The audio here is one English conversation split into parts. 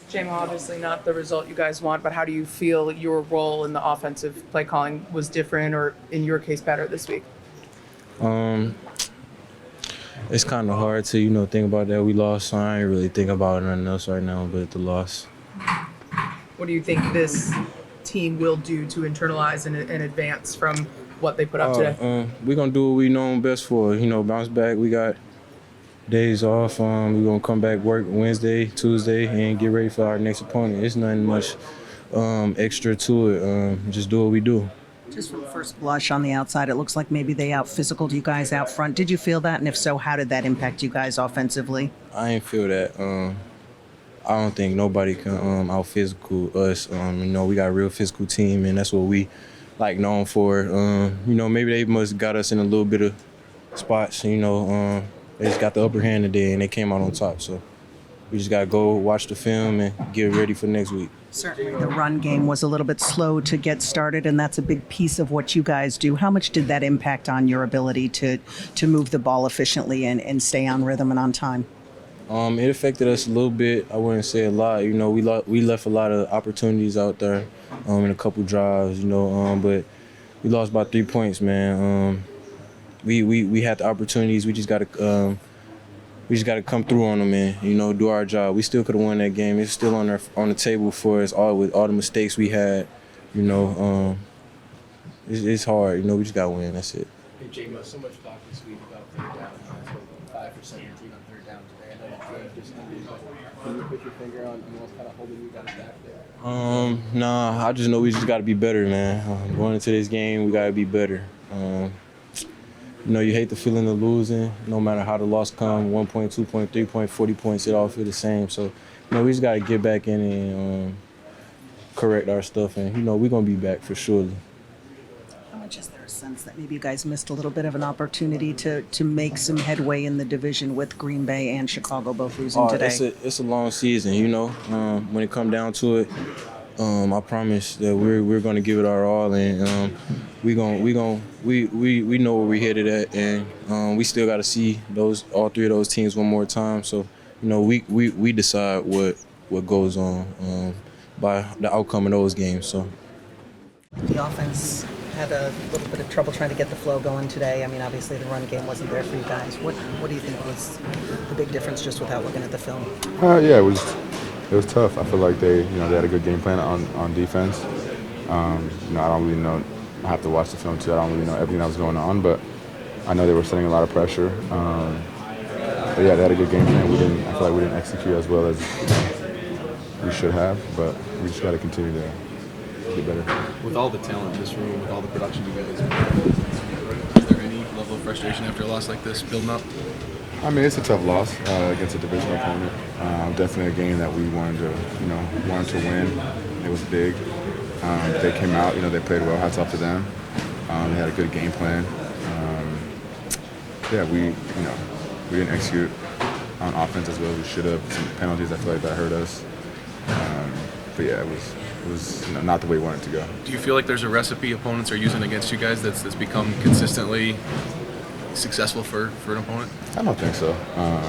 Jameson, obviously not the result you guys want, but how do you feel your role in the offensive play calling was different or, in your case, better this week? Um, it's kind of hard to, think about that. We lost, so I ain't really thinking about nothing else right now but the loss. What do you think this team will do to internalize and advance from what they put up today? We're going to do what we know best for, bounce back. We got days off. We're going to come back, work Wednesday, Tuesday, and get ready for our next opponent. It's nothing much extra to it. Just do what we do. Just from first blush on the outside, it looks like maybe they out-physicaled you guys out front. Did you feel that? And if so, how did that impact you guys offensively? I ain't feel that. I don't think nobody can out-physical us. We got a real physical team, and that's what we known for. Maybe they must got us in a little bit of spots. They just got the upper hand today, and they came out on top. So we just got to go watch the film and get ready for next week. Certainly the run game was a little bit slow to get started, and that's a big piece of what you guys do. How much did that impact on your ability to move the ball efficiently and stay on rhythm and on time? It affected us a little bit. I wouldn't say a lot. We left a lot of opportunities out there in a couple drives, but we lost by 3 points, man. We had the opportunities. We just got to come through on them and do our job. We still could have won that game. It's still on the table for us with all the mistakes we had. It's hard. We just got to win. That's it. Hey, Jameson, so much talk this week about third down. 5 for 17 on third down today. I know you just ended, but can you put your finger on what's kind of holding you guys back there? Nah, I just know we just got to be better, man. Going into this game, we got to be better. You hate the feeling of losing, no matter how the loss come, 1 point, 2 point, 3 point, 40 points, it all feel the same. So, we just got to get back in and correct our stuff, and, we're going to be back for sure. How much is there a sense that maybe you guys missed a little bit of an opportunity to make some headway in the division with Green Bay and Chicago both losing today? It's a long season, when it come down to it. I promise that we're going to give it our all, and we know where we're headed at, and we still got to see all three of those teams one more time. So, we decide what goes on by the outcome of those games. So The offense had a little bit of trouble trying to get the flow going today. I mean, obviously the run game wasn't there for you guys. What do you think was the big difference just without looking at the film? Yeah, it was tough. I feel like they had a good game plan on defense. I don't really know. I have to watch the film too. I don't really know everything that was going on, but I know they were setting a lot of pressure. But yeah, they had a good game plan. I feel like we didn't execute as well as we should have, but we just got to continue to get better. With all the talent in this room, with all the production you guys have, is there any level of frustration after a loss like this building up? I mean, it's a tough loss against a divisional opponent. Definitely a game that we wanted to win. It was big. They came out, they played well. Hats off to them. They had a good game plan. We didn't execute on offense as well as we should have. Some penalties, I feel like that hurt us. But yeah, it was not the way we wanted to go. Do you feel like there's a recipe opponents are using against you guys that's become consistently successful for an opponent? I don't think so. I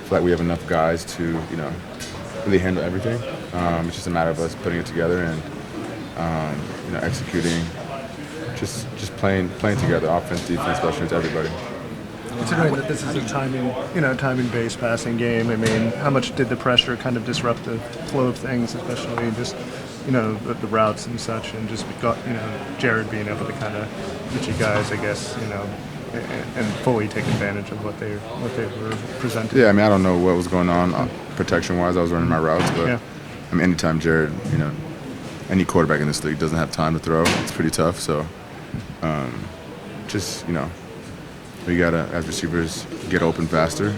feel like we have enough guys to, really handle everything. It's just a matter of us putting it together and, executing, just playing together, offense, defense, special teams, everybody. Considering that this is a timing-based passing game, I mean, how much did the pressure kind of disrupt the flow of things, especially just, the routes and such, and just got, Jared being able to kind of get you guys, I guess, and fully take advantage of what they were presenting. Yeah, I mean, I don't know what was going on protection-wise. I was running my routes, but yeah. I mean, anytime Jared, any quarterback in this league doesn't have time to throw, it's pretty tough. So, we gotta, as receivers, get open faster.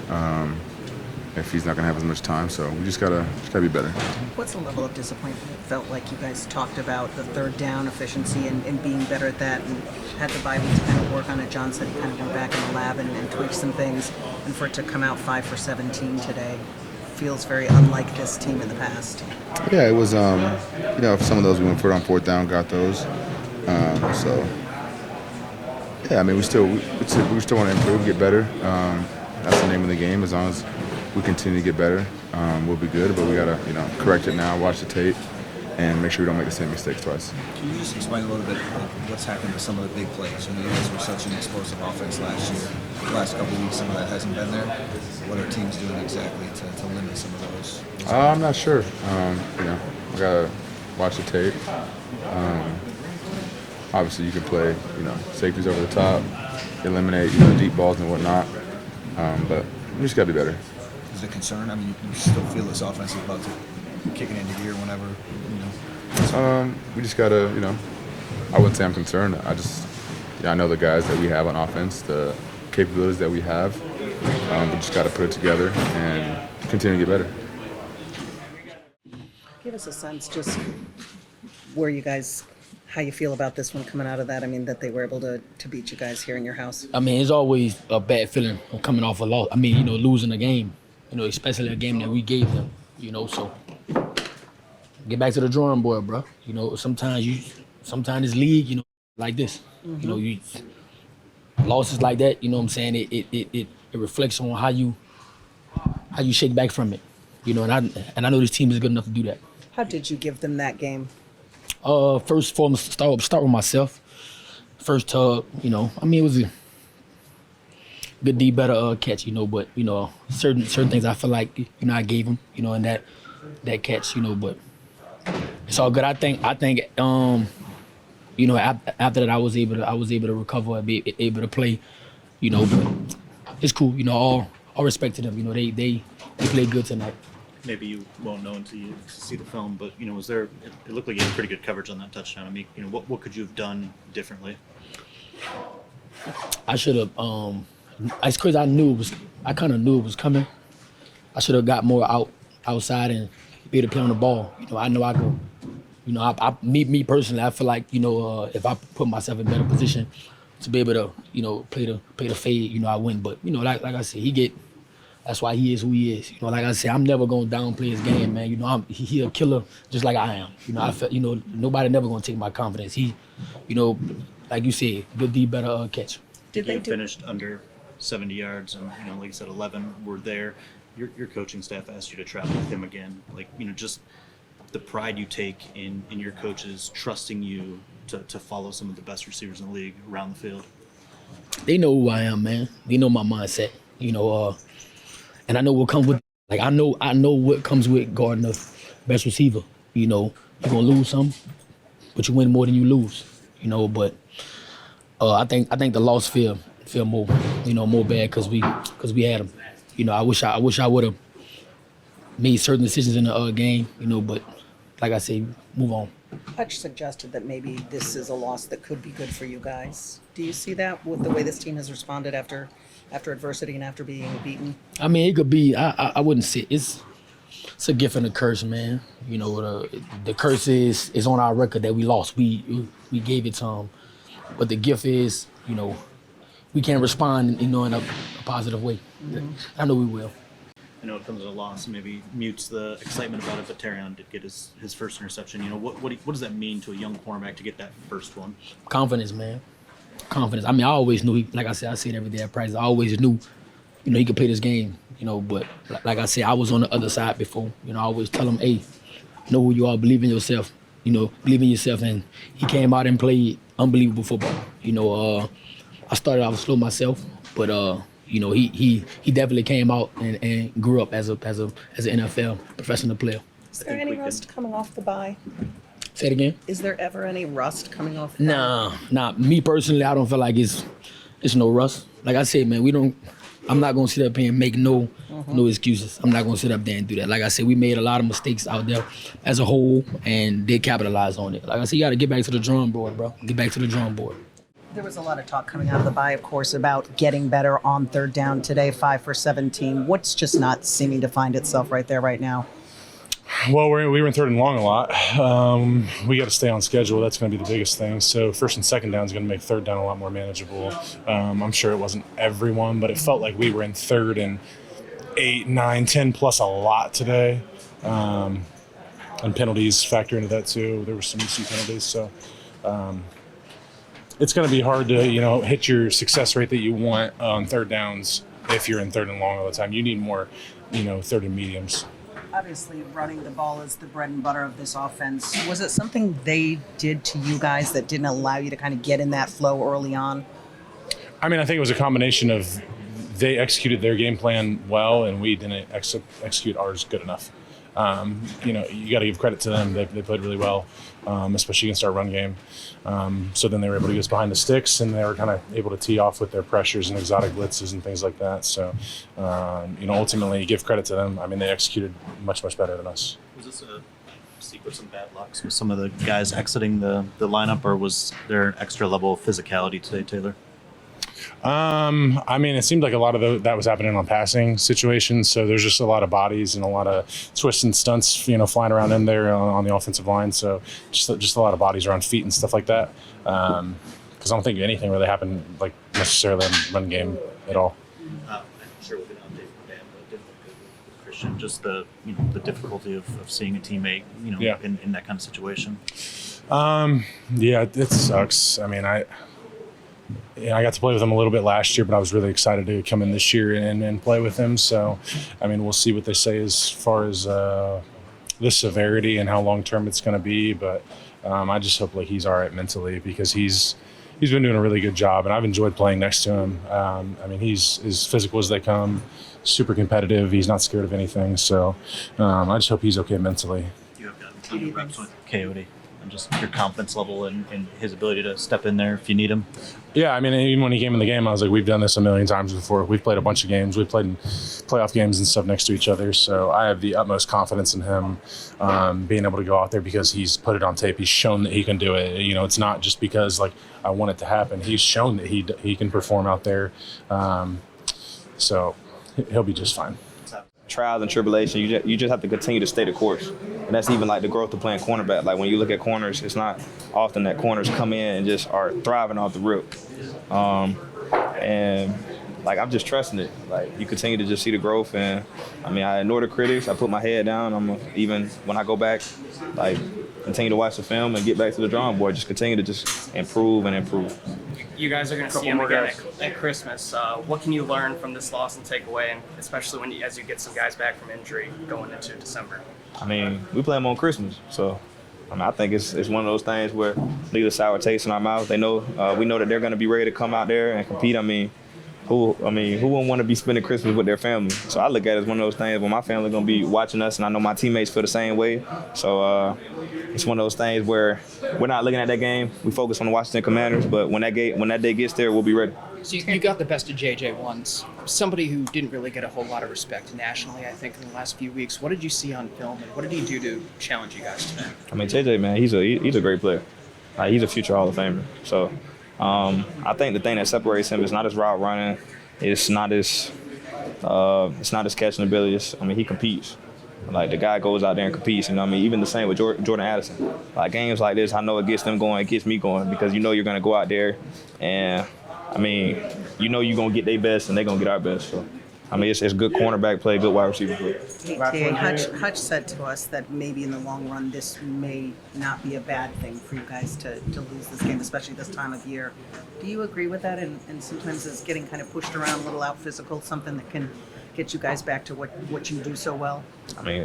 If he's not gonna have as much time, so we just gotta be better. What's the level of disappointment? It felt like you guys talked about the third down efficiency and being better at that, and had the bye week to kind of work on it. John said he kind of went back in the lab and tweaked some things, and for it to come out 5 for 17 today feels very unlike this team in the past. Yeah, it was. Some of those we went for it on fourth down, got those. Yeah, I mean, we still want to improve, get better. That's the name of the game. As long as we continue to get better, we'll be good. But we gotta, correct it now, watch the tape, and make sure we don't make the same mistakes twice. Can you just explain a little bit of what's happened to some of the big plays? You guys were such an explosive offense last year. The last couple of weeks, some of that hasn't been there. What are teams doing exactly to limit some of those? I'm not sure. We gotta watch the tape. Obviously, you can play, safeties over the top, eliminate, deep balls and whatnot. But we just gotta be better. Is it a concern? I mean, you still feel this offense is about to kick it into gear whenever, We just gotta, I wouldn't say I'm concerned. I know the guys that we have on offense, the capabilities that we have. We just gotta put it together and continue to get better. Give us a sense just where you guys, how you feel about this one coming out of that. I mean, that they were able to beat you guys here in your house. I mean, it's always a bad feeling coming off a loss. I mean, losing a game, especially a game that we gave them, so get back to the drawing board, bro. Sometimes this league, like this, you losses like that, what I'm saying, it reflects on how you shake back from it, and I know this team is good enough to do that. How did you give them that game? First and foremost, start with myself. First tug, I mean, it was a good D, better catch, but certain things I feel like I gave him, in that catch, but it's all good. I think after that I was able to recover and be able to play, but it's cool, all respect to them, they played good tonight. Maybe you won't know until you see the film, but was there? It looked like you had pretty good coverage on that touchdown. I mean, what could you have done differently? I should have. It's crazy. I kind of knew it was coming. I should have got more outside and be able to play on the ball. I know I could. Me personally, I feel like if I put myself in a better position to be able to play the fade, I win. But like I said, that's why he is who he is. Like I said, I'm never gonna downplay his game, man. He a killer just like I am. I felt, nobody never gonna take my confidence. He, like you said, good D, better catch. Did they finished under 70 yards, and like you said, 11 were there. Your coaching staff asked you to travel with him again. Like just the pride you take in your coaches trusting you to follow some of the best receivers in the league around the field. They know who I am, man. They know my mindset. And I know what comes with, like, I know what comes with guarding the best receiver. You're gonna lose some, but you win more than you lose. But I think the loss feel more, more bad because we had them. I wish I would have made certain decisions in the game. But like I say, move on. Hutch suggested that maybe this is a loss that could be good for you guys. Do you see that with the way this team has responded after adversity and after being beaten? I mean, it could be. I wouldn't say it's a gift and a curse, man. The curse is on our record that we lost. We gave it to them, but the gift is, we can respond, in a positive way. Mm-hmm. I know we will. I know it comes at a loss, maybe mutes the excitement about it, but Terrion did get his first interception. What does that mean to a young cornerback to get that first one? Confidence, man. Confidence. I mean, I always knew, like I said, I say it every day at practice, I always knew, he could play this game, but like I said, I was on the other side before. I always tell him, hey, know who you are, believe in yourself, believe in yourself. And he came out and played unbelievable football. I started off slow myself, but he definitely came out and grew up as an NFL professional player. Is there any rust coming off the bye? Say it again? Is there ever any rust coming off the bye? Nah. Me personally, I don't feel like it's no rust. Like I said, man, I'm not gonna sit up here and make no excuses. I'm not gonna sit up there and do that. Like I said, we made a lot of mistakes out there as a whole, and they capitalized on it. Like I said, you gotta get back to the drawing board, bro. Get back to the drawing board. There was a lot of talk coming out of the bye, of course, about getting better on third down today, 5 for 17. What's just not seeming to find itself right there right now? Well, we were in third and long a lot. We got to stay on schedule. That's going to be the biggest thing. So first and second down is going to make third down a lot more manageable. I'm sure it wasn't everyone, but it felt like we were in third and 8, 9, 10 plus a lot today. And penalties factor into that too. There were some penalties. So it's going to be hard to, hit your success rate that you want on third downs if you're in third and long all the time. You need more, third and mediums. Obviously, running the ball is the bread and butter of this offense. Was it something they did to you guys that didn't allow you to kind of get in that flow early on? I mean, I think it was a combination of they executed their game plan well, and we didn't execute ours good enough. You got to give credit to them. They played really well, especially against our run game. So then they were able to get us behind the sticks, and they were kind of able to tee off with their pressures and exotic blitzes and things like that. So, ultimately, give credit to them. I mean, they executed much, much better than us. Was this a sequence of bad lucks with some of the guys exiting the lineup, or was there an extra level of physicality today, Taylor? I mean, it seemed like a lot of that was happening on passing situations. So there's just a lot of bodies and a lot of twists and stunts, flying around in there on the offensive line. So just a lot of bodies around feet and stuff like that. Because I don't think anything really happened like necessarily in the run game at all. I'm sure we'll get an update from Dan, but it didn't look good with Christian. Just the the difficulty of seeing a teammate in that kind of situation. Yeah, it sucks. I mean, I got to play with him a little bit last year, but I was really excited to come in this year and play with him. So, I mean, we'll see what they say as far as the severity and how long-term it's going to be. But I just hope he's all right mentally, because he's been doing a really good job, and I've enjoyed playing next to him. I mean, he's as physical as they come, super competitive. He's not scared of anything. So I just hope he's okay mentally. You have gotten a ton of reps with Coyote, and just your confidence level and his ability to step in there if you need him. Yeah, I mean, even when he came in the game, I was like, we've done this a million times before. We've played a bunch of games. We've played in playoff games and stuff next to each other. So I have the utmost confidence in him being able to go out there, because he's put it on tape. He's shown that he can do it. It's not just because I want it to happen. He's shown that he can perform out there. So he'll be just fine. Trials and tribulation, you just have to continue to stay the course. And that's even the growth of playing cornerback. When you look at corners, it's not often that corners come in and just are thriving off the rip. And I'm just trusting it. You continue to just see the growth. And I mean, I ignore the critics. I put my head down. Even when I go back, continue to watch the film and get back to the drawing board. Just continue to just improve and improve. You guys are going to see him again at Christmas. What can you learn from this loss and take away, and especially as you get some guys back from injury going into December? I mean, we play them on Christmas, so I think it's one of those things where leave a sour taste in our mouth. They know we know that they're going to be ready to come out there and compete. Who wouldn't want to be spending Christmas with their family? So I look at it as one of those things where my family going to be watching us, and I know my teammates feel the same way. So it's one of those things where we're not looking at that game. We focus on the Washington Commanders, but when that day gets there, we'll be ready. So you got the best of JJ once. Somebody who didn't really get a whole lot of respect nationally, I think, in the last few weeks. What did you see on film, and what did he do to challenge you guys today? I mean, JJ, man, he's a great player. He's a future Hall of Famer. So I think the thing that separates him is not his route running. It's not his catching abilities. I mean, he competes. The guy goes out there and competes. Even the same with Jordan Addison. Games like this, I know it gets them going, it gets me going, because you're going to go out there and, you're going to get their best and they're going to get our best. So, it's good cornerback play, good wide receiver play. Hutch said to us that maybe in the long run this may not be a bad thing for you guys to lose this game, especially this time of year. Do you agree with that? And sometimes it's getting kind of pushed around, a little out physical, something that can get you guys back to what you do so well?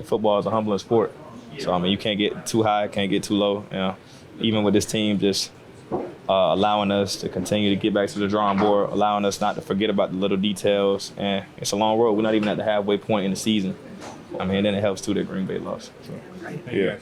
Football is a humbling sport. So, you can't get too high, can't get too low. Even with this team just allowing us to continue to get back to the drawing board, allowing us not to forget about the little details. And it's a long road. We're not even at the halfway point in the season. And then it helps too that Green Bay lost. So, yeah.